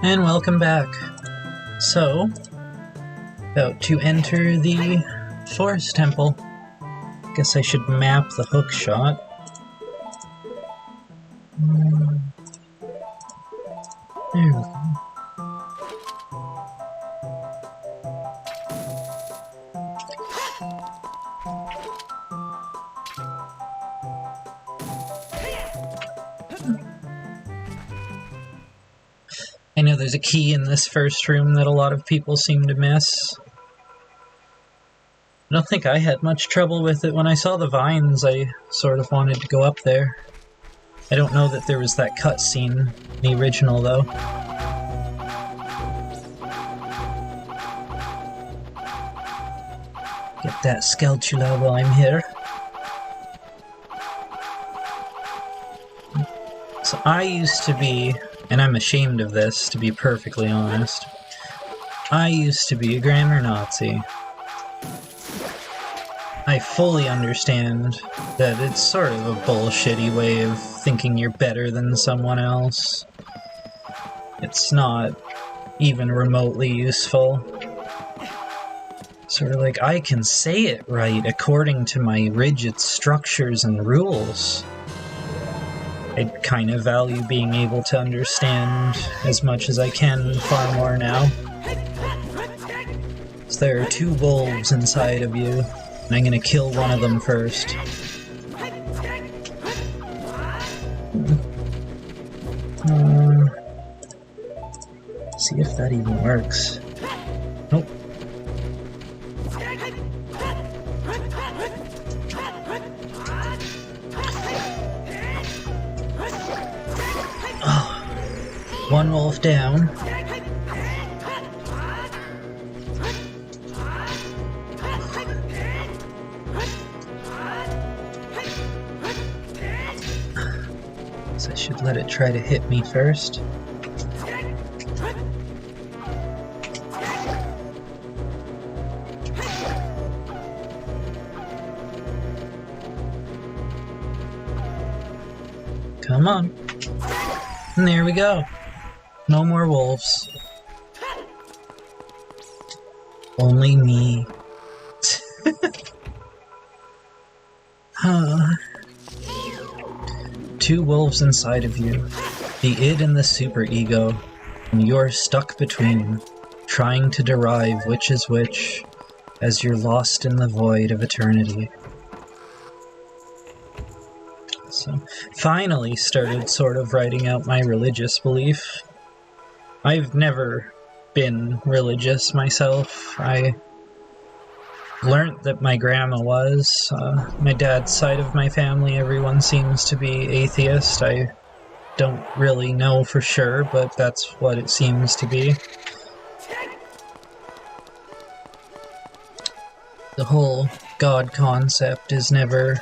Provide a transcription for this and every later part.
And welcome back. So, about to enter the Forest Temple. Guess I should map the hook shot. There we go. I know there's a key in this first room that a lot of people seem to miss. I don't think I had much trouble with it. When I saw the vines, I sort of wanted to go up there. I don't know that there was that cutscene in the original, though. Get that Skeltula while I'm here. So I used to be, and I'm ashamed of this, to be perfectly honest, I used to be a grammar Nazi. I fully understand that it's sort of a bullshitty way of thinking you're better than someone else. It's not even remotely useful. Sort of like, I can say it right according to my rigid structures and rules. I kind of value being able to understand as much as I can far more now. So there are two wolves inside of you, and I'm gonna kill one of them first. See if that even works. Nope. One wolf down. So I should let it try to hit me first. Come on. And there we go. No more wolves. Only me. Two wolves inside of you. The id and the superego. And you're stuck between, trying to derive which is which, as you're lost in the void of eternity. So, finally started sort of writing out my religious belief. I've never been religious myself. I learnt that my grandma was. My dad's side of my family, everyone seems to be atheist. I don't really know for sure, but that's what it seems to be. The whole God concept has never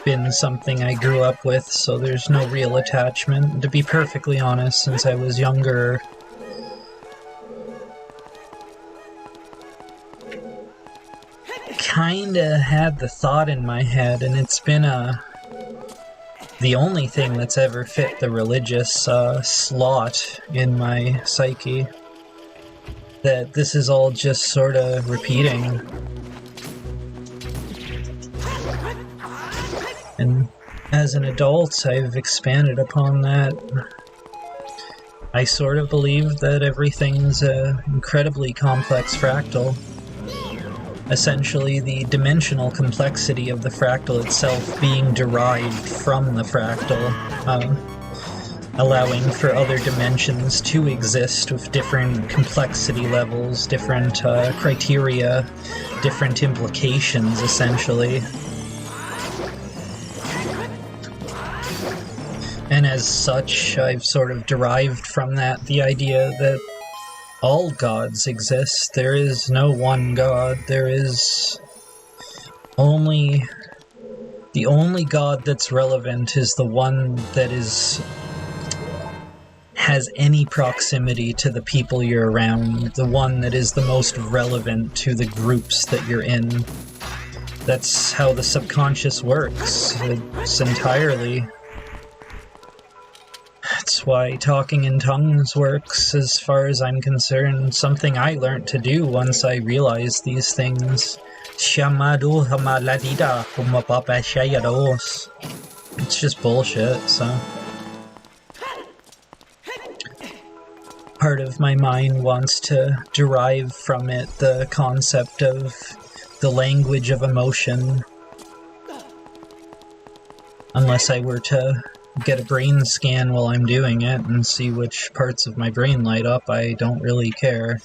been something I grew up with, so there's no real attachment. To be perfectly honest, since I was younger, kinda had the thought in my head, and it's been the only thing that's ever fit the religious slot in my psyche, that this is all just sort of repeating. And as an adult, I've expanded upon that. I sort of believe that everything's an incredibly complex fractal. Essentially, the dimensional complexity of the fractal itself being derived from the fractal, allowing for other dimensions to exist with different complexity levels, different criteria, different implications, essentially. And as such, I've sort of derived from that the idea that all gods exist. There is no one god. There is only... The only god that's relevant is the one that has any proximity to the people you're around. The one that is the most relevant to the groups that you're in. That's how the subconscious works. It's That's why talking in tongues works, as far as I'm concerned. Something I learned to do once I realized these things. It's just bullshit, so... Part of my mind wants to derive from it the concept of the language of emotion. Unless I were to get a brain scan while I'm doing it and see which parts of my brain light up, I don't really care.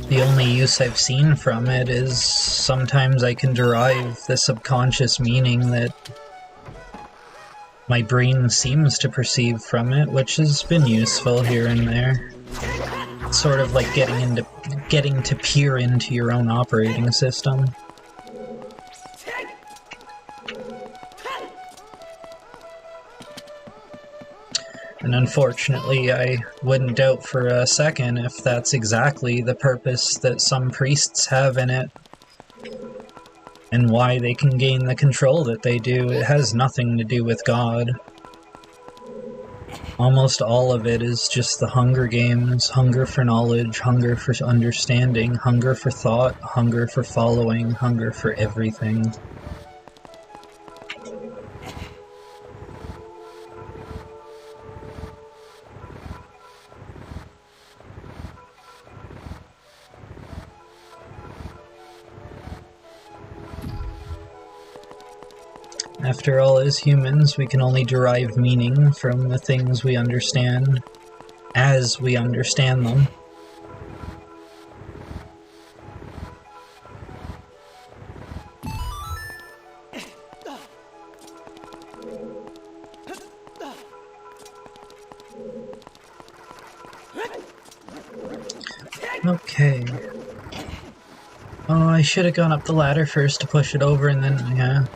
The only use I've seen from it is sometimes I can derive the subconscious meaning that my brain seems to perceive from it, which has been useful here and there. It's sort of like getting to peer into your own operating system. And unfortunately, I wouldn't doubt for a second if that's exactly the purpose that some priests have in it, and why they can gain the control that they do. It has nothing to do with God. Almost all of it is just the Hunger Games, hunger for knowledge, hunger for understanding, hunger for thought, hunger for following, hunger for everything. After all, as humans, we can only derive meaning from the things we understand, as we understand them. Okay. Oh, I should have gone up the ladder first to push it over and then, yeah.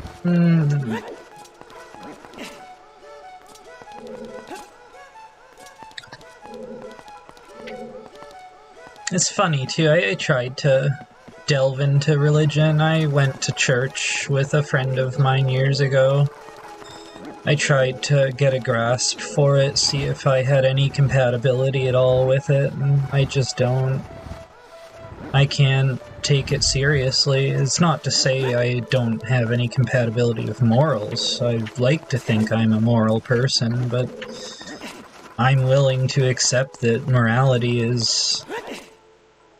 It's funny, too. I tried to delve into religion. I went to church with a friend of mine years ago. I tried to get a grasp for it, see if I had any compatibility at all with it, and I just don't. I can't take it seriously. It's not to say I don't have any compatibility with morals. I'd like to think I'm a moral person, but I'm willing to accept that morality is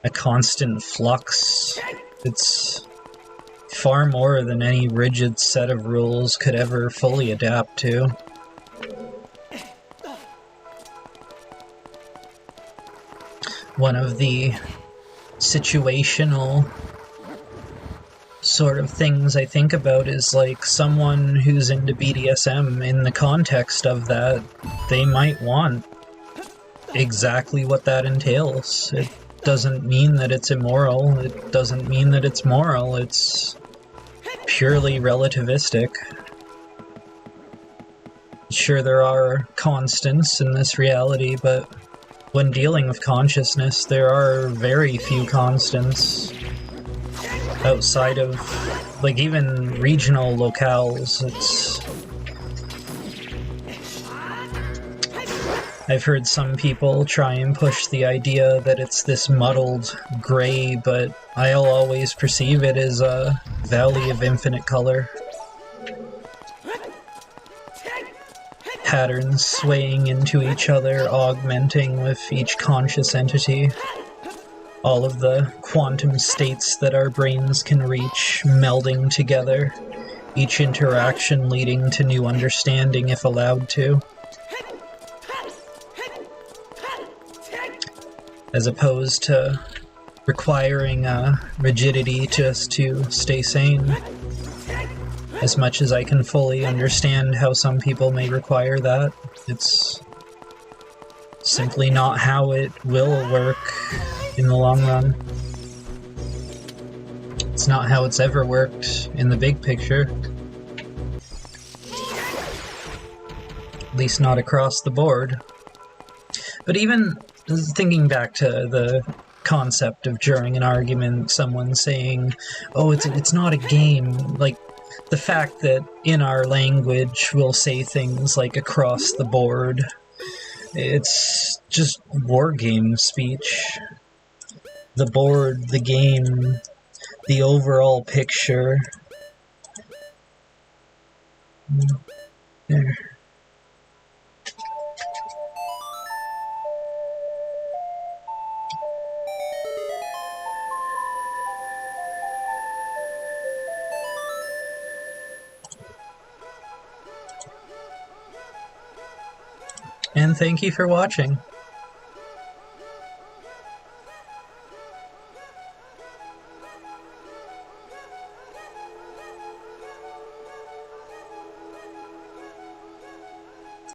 a constant flux. It's far more than any rigid set of rules could ever fully adapt to. One of the situational sort of things I think about is like someone who's into BDSM. In the context of that, they might want exactly what that entails. It doesn't mean that it's immoral, it doesn't mean that it's moral, it's purely relativistic. Sure, there are constants in this reality, but when dealing with consciousness, there are very few constants outside of, like, even regional locales. I've heard some people try and push the idea that it's this muddled gray, but I'll always perceive it as a valley of infinite color. Patterns swaying into each other, augmenting with each conscious entity. All of the quantum states that our brains can reach, melding together. Each interaction leading to new understanding if allowed to. As opposed to requiring rigidity just to stay sane. As much as I can fully understand how some people may require that, it's simply not how it will work in the long run. It's not how it's ever worked in the big picture. At least not across the board. But even thinking back to the concept of during an argument, someone saying, oh, it's not a game, like, the fact that in our language we'll say things like across the board, it's just war game speech. The board, the game, the overall picture. There. And thank you for watching.